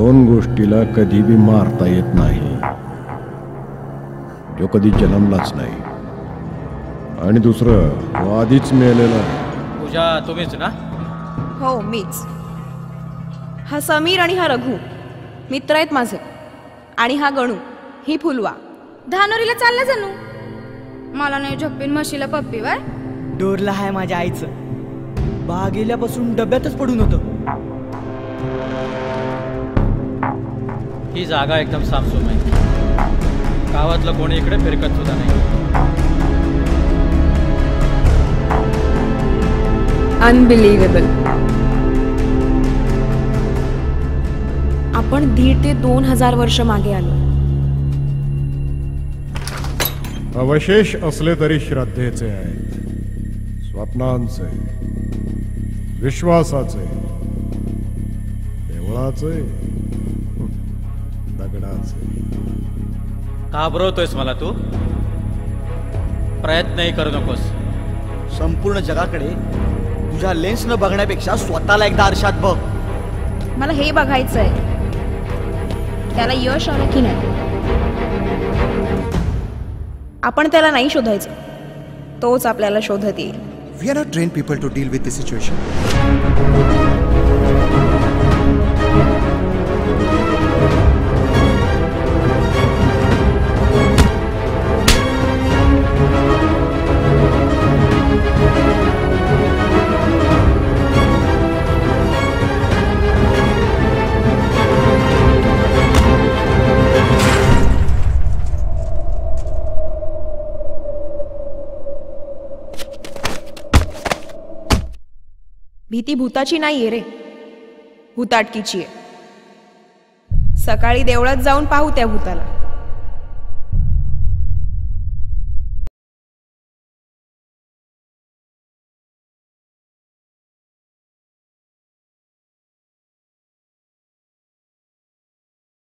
दोन गोष्टीला कधी बी मारता येत नाही. जो कधी जन्मलाच नाही आणि दुसरं तो आधीच मेलेला. पूजा तुम्हीच ना? हो मीच. हा समीर आणि हा रघु मित्र आहेत माझे. आणि हा गणू ही फुलवा. धानोरीला चालला जणू. मला नाही झप्पीन म्हशीला पप्पीवर. डोरला आहे माझ्या आईचं. बा गेल्यापासून डब्यातच पडून होतं. ही जागा एकदम साफसूफ आहे. गावातलं कोणी इकडे फिरकत सुद्धा नाही. अनबिलिव्हेबल. आपण 1,500 ते 2,000 वर्ष मागे आलो. अवशेष असले तरी श्रद्धेचे आहेत, स्वप्नांचे, विश्वासाचे, देवळाचे, दगडाचे. घाबरवतोयस मला तू? प्रयत्नही करू नकोस. संपूर्ण जगाकडे तुझ्या लेन्स न बघण्यापेक्षा स्वतःला एकदा आरशात बघ. मला हे बघायचंय त्याला यश आलं की नाही. आपण त्याला नाही शोधायचं, तोच आपल्याला शोधत येईल. We are not trained people to deal with this situation. भीती भूताची नाहीये रे, भूताटकीची आहे. सकाळी देवळात जाऊन पाहू त्या भूताला.